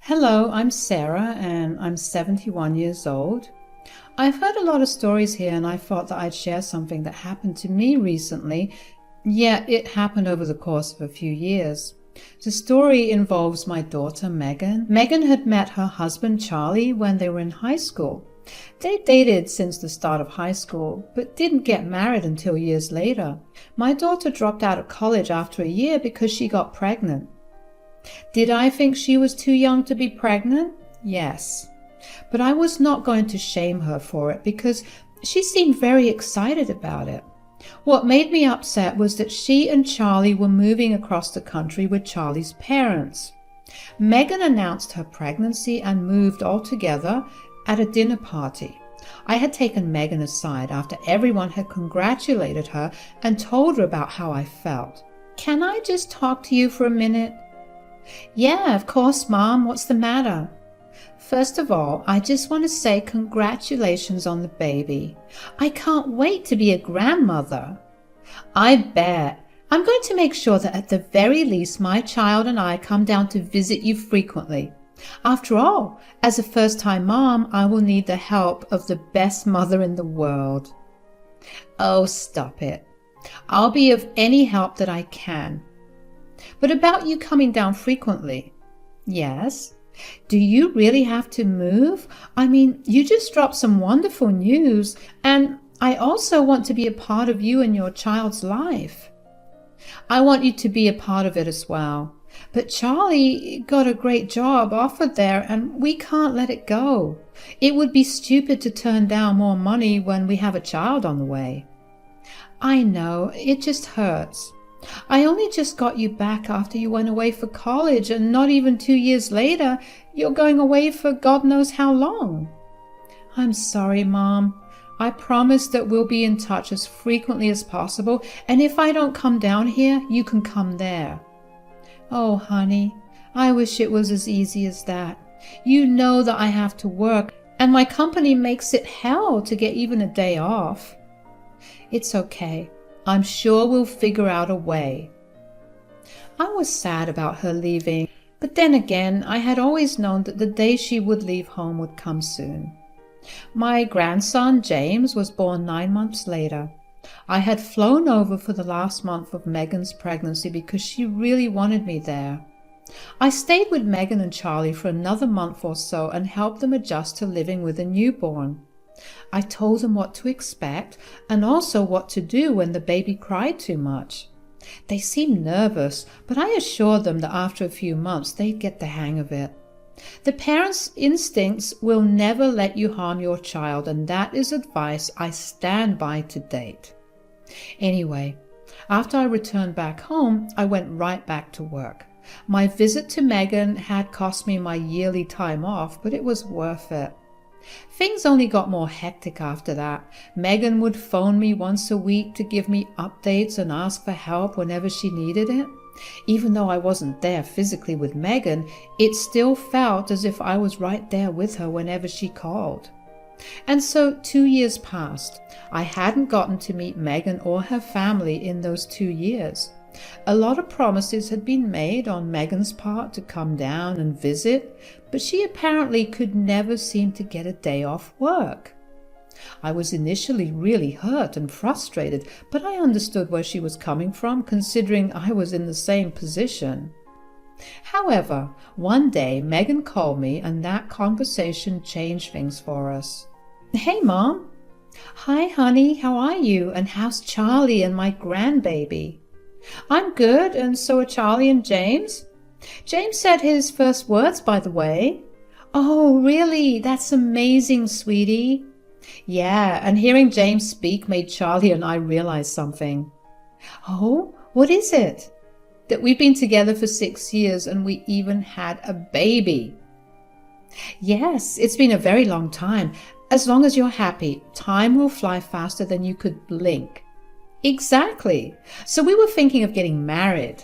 Hello, I'm Sarah and I'm 71 years old. I've heard a lot of stories here and I thought that I'd share something that happened to me recently. Yeah, it happened over the course of a few years. The story involves my daughter Megan. Megan had met her husband Charlie when they were in high school. They dated since the start of high school, but didn't get married until years later. My daughter dropped out of college after a year because she got pregnant. Did I think she was too young to be pregnant? Yes. But I was not going to shame her for it because she seemed very excited about it. What made me upset was that she and Charlie were moving across the country with Charlie's parents. Megan announced her pregnancy and moved all together at a dinner party. I had taken Megan aside after everyone had congratulated her and told her about how I felt. "Can I just talk to you for a minute?" "Yeah, of course, Mom. What's the matter?" "First of all, I just want to say congratulations on the baby. I can't wait to be a grandmother." "I bet. I'm going to make sure that at the very least my child and I come down to visit you frequently. After all, as a first-time mom, I will need the help of the best mother in the world." "Oh, stop it. I'll be of any help that I can. But about you coming down frequently." "Yes. Do you really have to move? I mean, you just dropped some wonderful news, and I also want to be a part of you and your child's life." "I want you to be a part of it as well. But Charlie got a great job offered there, and we can't let it go. It would be stupid to turn down more money when we have a child on the way." "I know. It just hurts. I only just got you back after you went away for college, and not even 2 years later, you're going away for God knows how long." "I'm sorry, Mom. I promise that we'll be in touch as frequently as possible, and if I don't come down here, you can come there." "Oh, honey, I wish it was as easy as that. You know that I have to work, and my company makes it hell to get even a day off." "It's okay. I'm sure we'll figure out a way." I was sad about her leaving, but then again, I had always known that the day she would leave home would come soon. My grandson, James, was born 9 months later. I had flown over for the last month of Megan's pregnancy because she really wanted me there. I stayed with Megan and Charlie for another month or so and helped them adjust to living with a newborn. I told them what to expect and also what to do when the baby cried too much. They seemed nervous, but I assured them that after a few months they'd get the hang of it. The parents' instincts will never let you harm your child, and that is advice I stand by to date. Anyway, after I returned back home, I went right back to work. My visit to Megan had cost me my yearly time off, but it was worth it. Things only got more hectic after that. Megan would phone me once a week to give me updates and ask for help whenever she needed it. Even though I wasn't there physically with Megan, it still felt as if I was right there with her whenever she called. And so 2 years passed. I hadn't gotten to meet Megan or her family in those 2 years. A lot of promises had been made on Megan's part to come down and visit, but she apparently could never seem to get a day off work. I was initially really hurt and frustrated, but I understood where she was coming from, considering I was in the same position. However, one day Megan called me, and that conversation changed things for us. "Hey, Mom." "Hi, honey, how are you? And how's Charlie and my grandbaby?" "I'm good, and so are Charlie and James. James said his first words, by the way." "Oh, really? That's amazing, sweetie." "Yeah, and hearing James speak made Charlie and I realize something." "Oh, what is it?" "That we've been together for 6 years and we even had a baby." "Yes, it's been a very long time. As long as you're happy, time will fly faster than you could blink." "Exactly. So we were thinking of getting married."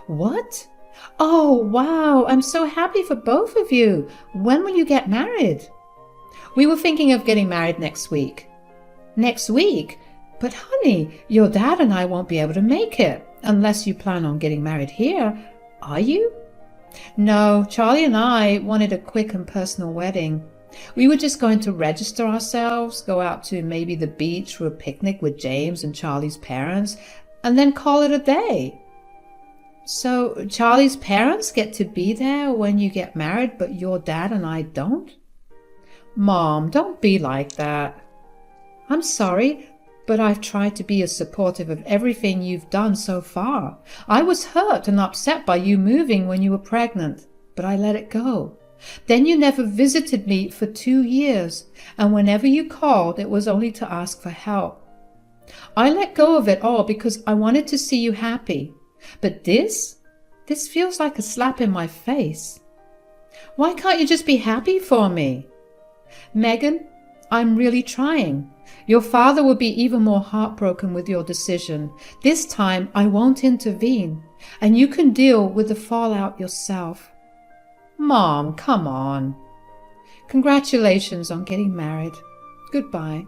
"What? Oh, wow. I'm so happy for both of you. When will you get married?" "We were thinking of getting married next week." "Next week? But honey, your dad and I won't be able to make it, unless you plan on getting married here. Are you?" No, Charlie and I wanted a quick and personal wedding. We were just going to register ourselves, go out to maybe the beach for a picnic with James and Charlie's parents, and then call it a day. So Charlie's parents get to be there when you get married, but your dad and I don't? Mom, don't be like that. I'm sorry, but I've tried to be as supportive of everything you've done so far. I was hurt and upset by you moving when you were pregnant, but I let it go. Then you never visited me for 2 years, and whenever you called, it was only to ask for help. I let go of it all because I wanted to see you happy. But this feels like a slap in my face. Why can't you just be happy for me? Megan, I'm really trying. Your father will be even more heartbroken with your decision. This time I won't intervene, and you can deal with the fallout yourself. Mom, come on. Congratulations on getting married. Goodbye.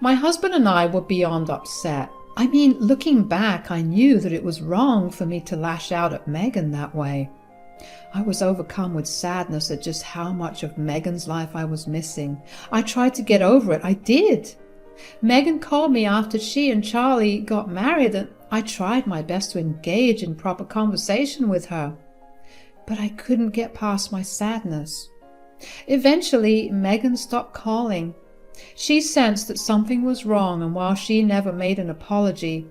My husband and I were beyond upset. I mean, looking back, I knew that it was wrong for me to lash out at Megan that way. I was overcome with sadness at just how much of Megan's life I was missing. I tried to get over it. I did. Megan called me after she and Charlie got married, and I tried my best to engage in proper conversation with her. But I couldn't get past my sadness. Eventually, Megan stopped calling. She sensed that something was wrong, and while she never made an apology,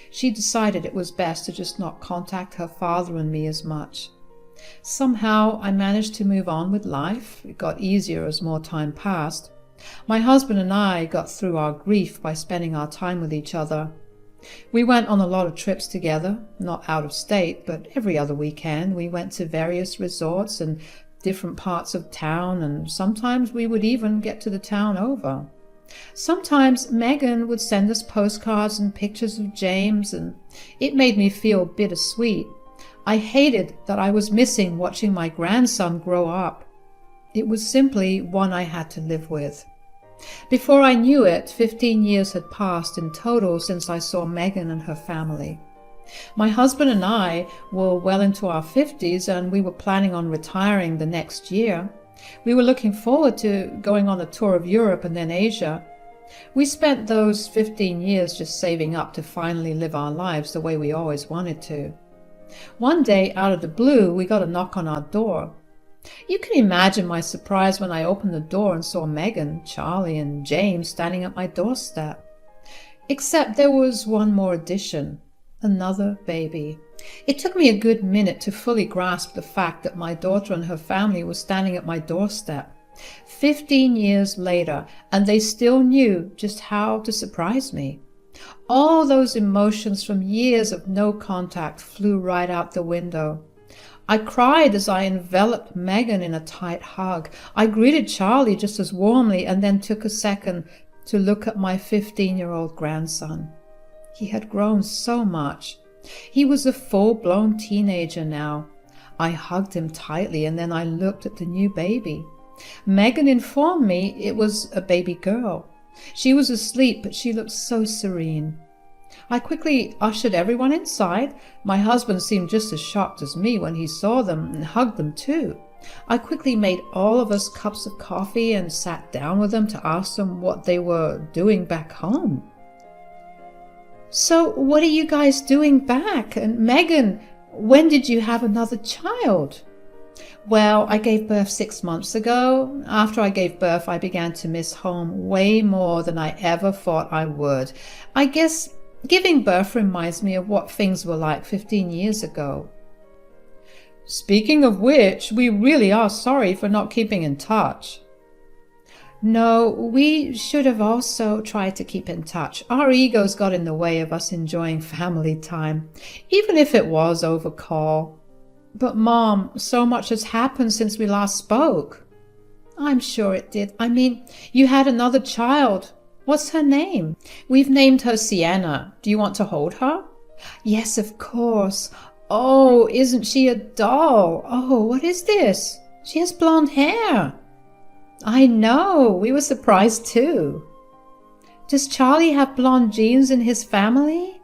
she decided it was best to just not contact her father and me as much. Somehow I managed to move on with life. It got easier as more time passed. My husband and I got through our grief by spending our time with each other. We went on a lot of trips together, not out of state, but every other weekend we went to various resorts and different parts of town, and sometimes we would even get to the town over. Sometimes Megan would send us postcards and pictures of James, and it made me feel bittersweet. I hated that I was missing watching my grandson grow up. It was simply one I had to live with. Before I knew it, 15 years had passed in total since I saw Megan and her family. My husband and I were well into our 50s, and we were planning on retiring the next year. We were looking forward to going on a tour of Europe and then Asia. We spent those 15 years just saving up to finally live our lives the way we always wanted to. One day, out of the blue, we got a knock on our door. You can imagine my surprise when I opened the door and saw Megan, Charlie, and James standing at my doorstep. Except there was one more addition. Another baby. It took me a good minute to fully grasp the fact that my daughter and her family were standing at my doorstep. 15 years later, and they still knew just how to surprise me. All those emotions from years of no contact flew right out the window. I cried as I enveloped Megan in a tight hug. I greeted Charlie just as warmly and then took a second to look at my 15-year-old grandson. He had grown so much. He was a full-blown teenager now. I hugged him tightly, and then I looked at the new baby. Megan informed me it was a baby girl. She was asleep, but she looked so serene. I quickly ushered everyone inside. My husband seemed just as shocked as me when he saw them and hugged them too. I quickly made all of us cups of coffee and sat down with them to ask them what they were doing back home. So what are you guys doing back? And Megan, when did you have another child? Well, I gave birth 6 months ago. After I gave birth, I began to miss home way more than I ever thought I would. I guess giving birth reminds me of what things were like 15 years ago. Speaking of which, we really are sorry for not keeping in touch. No, we should have also tried to keep in touch. Our egos got in the way of us enjoying family time, even if it was over call. But Mom, so much has happened since we last spoke. I'm sure it did. I mean, you had another child. What's her name? We've named her Sienna. Do you want to hold her? Yes, of course. Oh, isn't she a doll? Oh, what is this? She has blonde hair. I know. We were surprised too. Does Charlie have blonde genes in his family?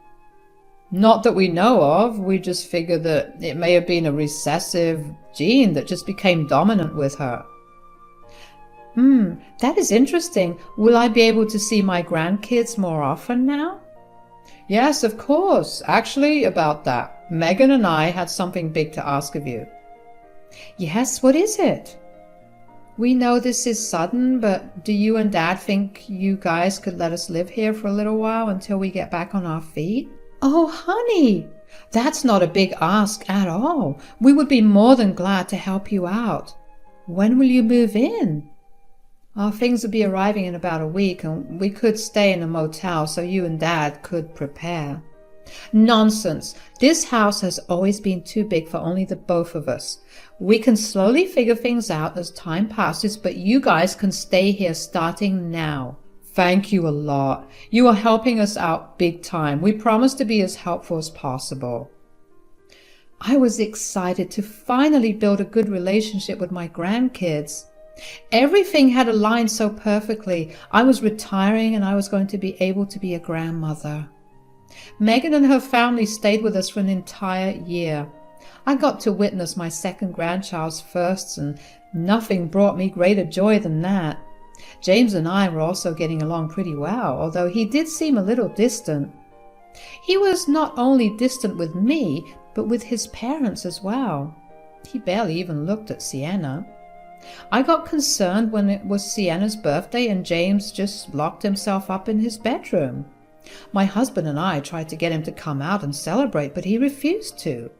Not that we know of. We just figured that it may have been a recessive gene that just became dominant with her. That is interesting. Will I be able to see my grandkids more often now? Yes, of course. Actually, about that, Megan and I had something big to ask of you. Yes, what is it? We know this is sudden, but do you and Dad think you guys could let us live here for a little while until we get back on our feet? Oh, honey, that's not a big ask at all. We would be more than glad to help you out. When will you move in? Our things will be arriving in about a week, and we could stay in a motel so you and Dad could prepare. Nonsense. This house has always been too big for only the both of us. We can slowly figure things out as time passes, but you guys can stay here starting now. Thank you a lot. You are helping us out big time. We promise to be as helpful as possible. I was excited to finally build a good relationship with my grandkids. Everything had aligned so perfectly. I was retiring and I was going to be able to be a grandmother. Megan and her family stayed with us for an entire year. I got to witness my second grandchild's firsts, and nothing brought me greater joy than that. James and I were also getting along pretty well, although he did seem a little distant. He was not only distant with me, but with his parents as well. He barely even looked at Sienna. I got concerned when it was Sienna's birthday and James just locked himself up in his bedroom. My husband and I tried to get him to come out and celebrate, but he refused to.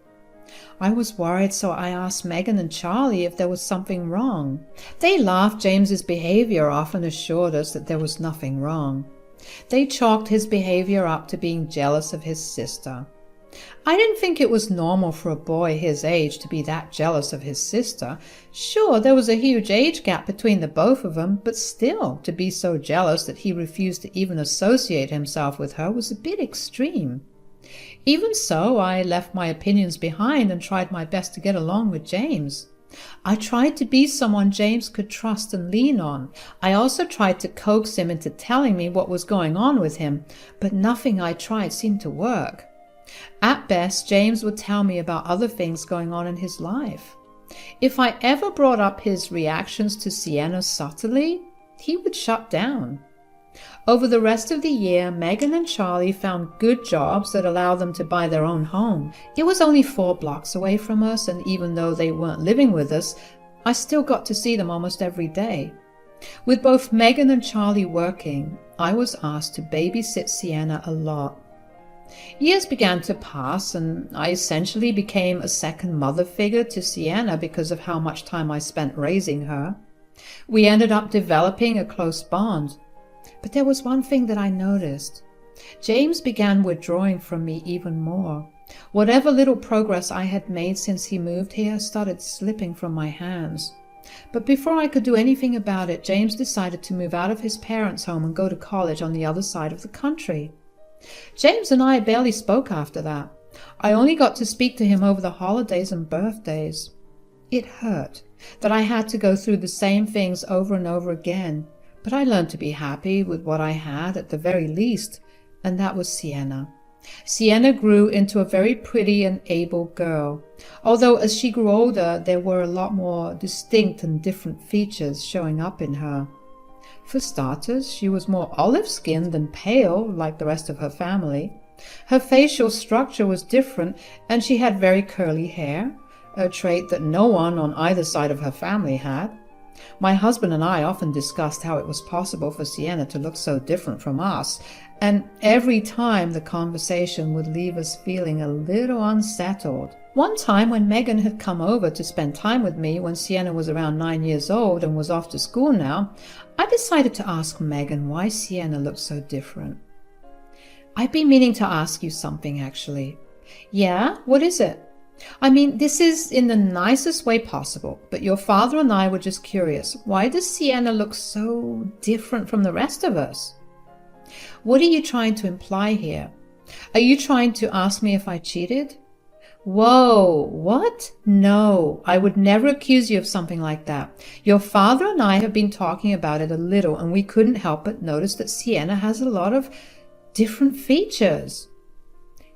I was worried, so I asked Megan and Charlie if there was something wrong. They laughed James's behavior off and assured us that there was nothing wrong. They chalked his behavior up to being jealous of his sister. I didn't think it was normal for a boy his age to be that jealous of his sister. Sure, there was a huge age gap between the both of them, but still, to be so jealous that he refused to even associate himself with her was a bit extreme. Even so, I left my opinions behind and tried my best to get along with James. I tried to be someone James could trust and lean on. I also tried to coax him into telling me what was going on with him, but nothing I tried seemed to work. At best, James would tell me about other things going on in his life. If I ever brought up his reactions to Sienna subtly, he would shut down. Over the rest of the year, Megan and Charlie found good jobs that allowed them to buy their own home. It was only 4 blocks away from us, and even though they weren't living with us, I still got to see them almost every day. With both Megan and Charlie working, I was asked to babysit Sienna a lot. Years began to pass, and I essentially became a second mother figure to Sienna because of how much time I spent raising her. We ended up developing a close bond. But there was one thing that I noticed. James began withdrawing from me even more. Whatever little progress I had made since he moved here started slipping from my hands. But before I could do anything about it, James decided to move out of his parents' home and go to college on the other side of the country. James and I barely spoke after that. I only got to speak to him over the holidays and birthdays. It hurt that I had to go through the same things over and over again, but I learned to be happy with what I had at the very least, and that was Sienna. Sienna grew into a very pretty and able girl, although as she grew older there were a lot more distinct and different features showing up in her. For starters, she was more olive-skinned than pale like the rest of her family. Her facial structure was different, and she had very curly hair, a trait that no one on either side of her family had. My husband and I often discussed how it was possible for Sienna to look so different from us, and every time the conversation would leave us feeling a little unsettled. One time when Megan had come over to spend time with me when Sienna was around 9 years old and was off to school now, I decided to ask Megan why Sienna looked so different. "I've been meaning to ask you something, actually." "Yeah? What is it?" "I mean, this is in the nicest way possible, but your father and I were just curious. Why does Sienna look so different from the rest of us?" "What are you trying to imply here? Are you trying to ask me if I cheated?" "Whoa, what? No, I would never accuse you of something like that. Your father and I have been talking about it a little, and we couldn't help but notice that Sienna has a lot of different features."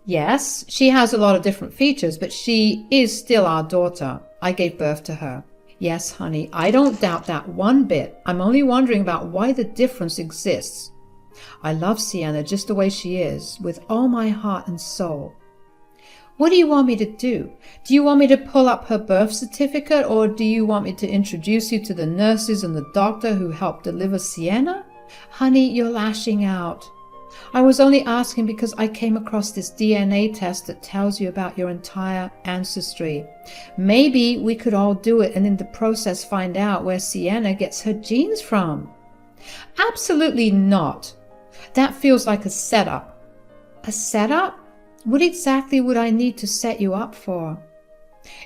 Yes, she has a lot of different features, but she is still our daughter. I gave birth to her. Yes, honey, I don't doubt that one bit. I'm only wondering about why the difference exists. I love Sienna just the way she is, with all my heart and soul. What do you want me to do? Do you want me to pull up her birth certificate, or do you want me to introduce you to the nurses and the doctor who helped deliver Sienna? Honey, you're lashing out. I was only asking because I came across this DNA test that tells you about your entire ancestry. Maybe we could all do it and in the process find out where Sienna gets her genes from. Absolutely not. That feels like a setup. A setup? What exactly would I need to set you up for?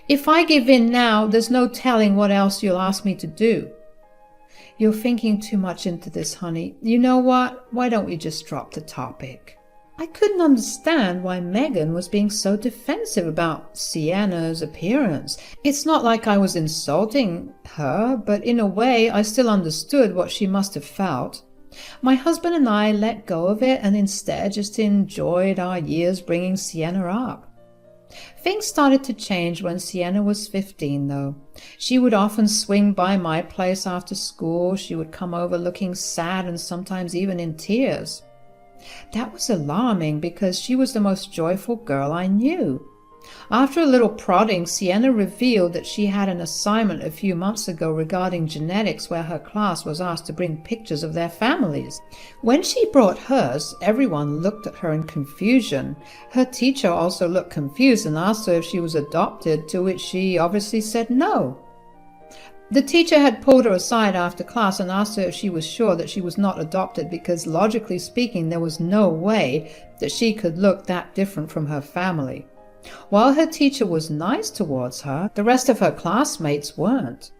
If I give in now, there's no telling what else you'll ask me to do. You're thinking too much into this, honey. You know what? Why don't we just drop the topic? I couldn't understand why Megan was being so defensive about Sienna's appearance. It's not like I was insulting her, but in a way I still understood what she must have felt. My husband and I let go of it and instead just enjoyed our years bringing Sienna up. Things started to change when Sienna was 15, though. She would often swing by my place after school. She would come over looking sad and sometimes even in tears. That was alarming because she was the most joyful girl I knew. After a little prodding, Sienna revealed that she had an assignment a few months ago regarding genetics where her class was asked to bring pictures of their families. When she brought hers, everyone looked at her in confusion. Her teacher also looked confused and asked her if she was adopted, to which she obviously said no. The teacher had pulled her aside after class and asked her if she was sure that she was not adopted because, logically speaking, there was no way that she could look that different from her family. While her teacher was nice towards her, the rest of her classmates weren't.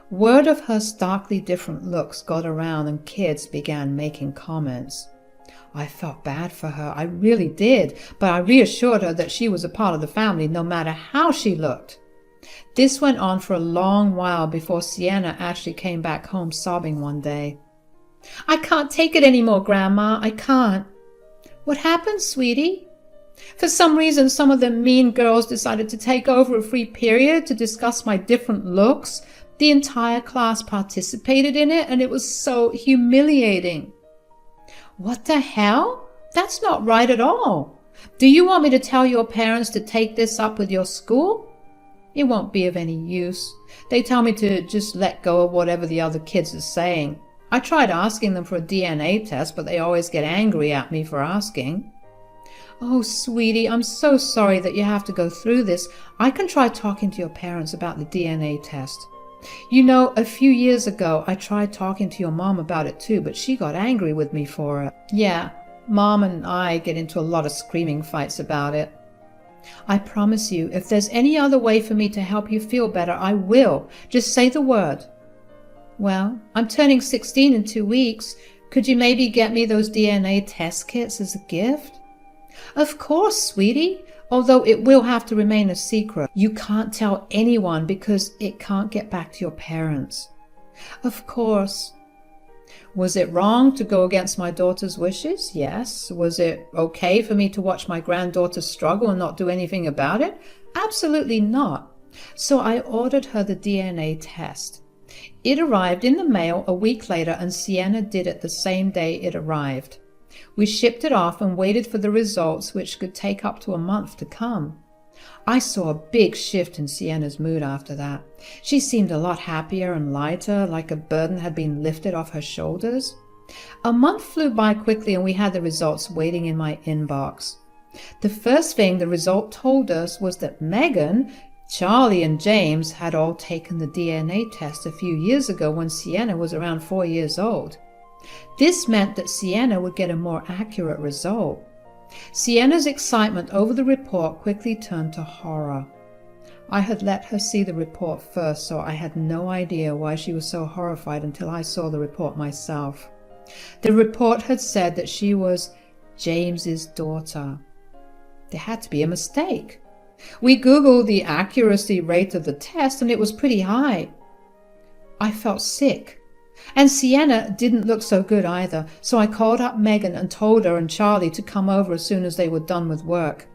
Word of her starkly different looks got around and kids began making comments. I felt bad for her, I really did, but I reassured her that she was a part of the family no matter how she looked. This went on for a long while before Sienna actually came back home sobbing one day. I can't take it anymore, Grandma, I can't. What happened, sweetie? For some reason, some of the mean girls decided to take over a free period to discuss my different looks. The entire class participated in it, and it was so humiliating. What the hell? That's not right at all. Do you want me to tell your parents to take this up with your school? It won't be of any use. They tell me to just let go of whatever the other kids are saying. I tried asking them for a DNA test, but they always get angry at me for asking. Oh, sweetie, I'm so sorry that you have to go through this. I can try talking to your parents about the DNA test. You know, a few years ago, I tried talking to your mom about it too, but she got angry with me for it. Yeah, Mom and I get into a lot of screaming fights about it. I promise you, if there's any other way for me to help you feel better, I will. Just say the word. Well, I'm turning 16 in 2 weeks. Could you maybe get me those DNA test kits as a gift? Of course, sweetie, although it will have to remain a secret. You can't tell anyone because it can't get back to your parents. Of course. Was it wrong to go against my daughter's wishes? Yes. Was it okay for me to watch my granddaughter struggle and not do anything about it? Absolutely not. So I ordered her the DNA test. It arrived in the mail a week later, and Sienna did it the same day it arrived. We shipped it off and waited for the results, which could take up to a month to come. I saw a big shift in Sienna's mood after that. She seemed a lot happier and lighter, like a burden had been lifted off her shoulders. A month flew by quickly and we had the results waiting in my inbox. The first thing the result told us was that Megan, Charlie and James had all taken the DNA test a few years ago when Sienna was around 4 years old. This meant that Sienna would get a more accurate result. Sienna's excitement over the report quickly turned to horror. I had let her see the report first, so I had no idea why she was so horrified until I saw the report myself. The report had said that she was James's daughter. There had to be a mistake. We Googled the accuracy rate of the test and it was pretty high. I felt sick. And Sienna didn't look so good either, so I called up Megan and told her and Charlie to come over as soon as they were done with work.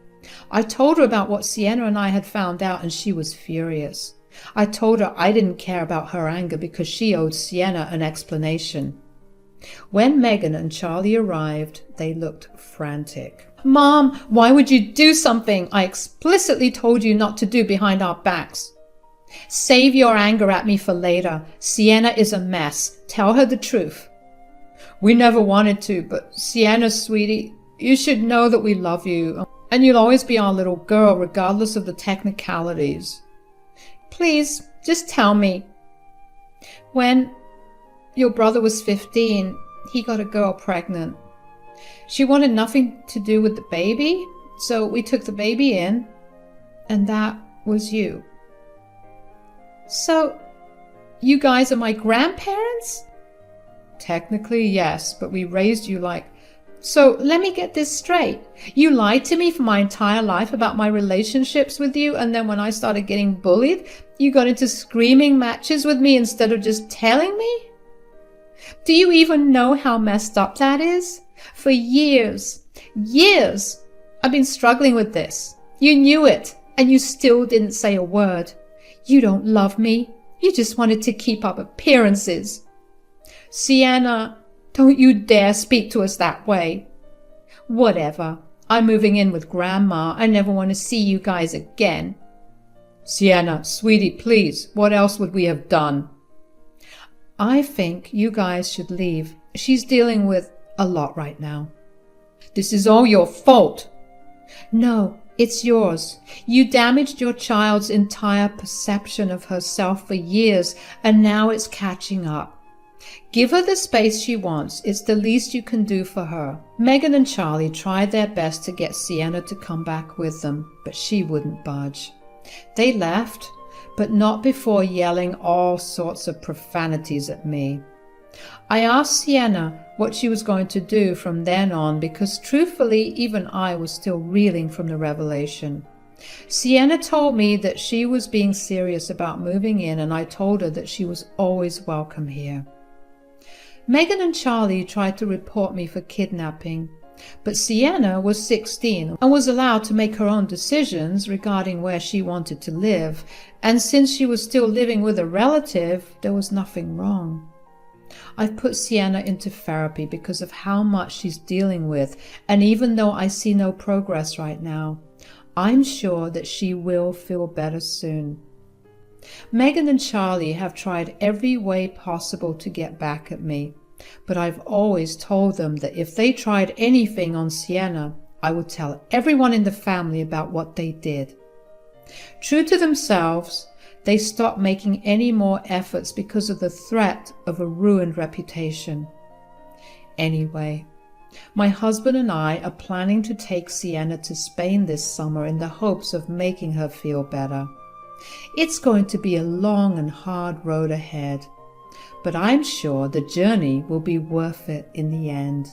I told her about what Sienna and I had found out, and she was furious. I told her I didn't care about her anger because she owed Sienna an explanation. When Megan and Charlie arrived, they looked frantic. "Mom, why would you do something I explicitly told you not to do behind our backs? Save your anger at me for later. Sienna is a mess. Tell her the truth." "We never wanted to, but Sienna, sweetie, you should know that we love you, and you'll always be our little girl regardless of the technicalities. Please, just tell me. When your brother was 15, he got a girl pregnant. She wanted nothing to do with the baby, so we took the baby in, and that was you. So, you guys are my grandparents?" "Technically, yes, but we raised you like..." "So, let me get this straight. You lied to me for my entire life about my relationships with you, and then when I started getting bullied, you got into screaming matches with me instead of just telling me? Do you even know how messed up that is? For years, I've been struggling with this. You knew it, and you still didn't say a word. You don't love me. You just wanted to keep up appearances. Sienna, don't you dare speak to us that way. Whatever. I'm moving in with Grandma. I never want to see you guys again." "Sienna, sweetie, please. What else would we have done?" "I think you guys should leave. She's dealing with a lot right now." "This is all your fault." "No, it's yours. You damaged your child's entire perception of herself for years, and now it's catching up. Give her the space she wants. It's the least you can do for her." Megan and Charlie tried their best to get Sienna to come back with them, but she wouldn't budge. They left, but not before yelling all sorts of profanities at me. I asked Sienna what she was going to do from then on because truthfully, even I was still reeling from the revelation. Sienna told me that she was being serious about moving in, and I told her that she was always welcome here. Megan and Charlie tried to report me for kidnapping, but Sienna was 16 and was allowed to make her own decisions regarding where she wanted to live, and since she was still living with a relative, there was nothing wrong. I've put Sienna into therapy because of how much she's dealing with, and even though I see no progress right now, I'm sure that she will feel better soon. Megan and Charlie have tried every way possible to get back at me, but I've always told them that if they tried anything on Sienna, I would tell everyone in the family about what they did. True to themselves, they stopped making any more efforts because of the threat of a ruined reputation. Anyway, my husband and I are planning to take Sienna to Spain this summer in the hopes of making her feel better. It's going to be a long and hard road ahead, but I'm sure the journey will be worth it in the end.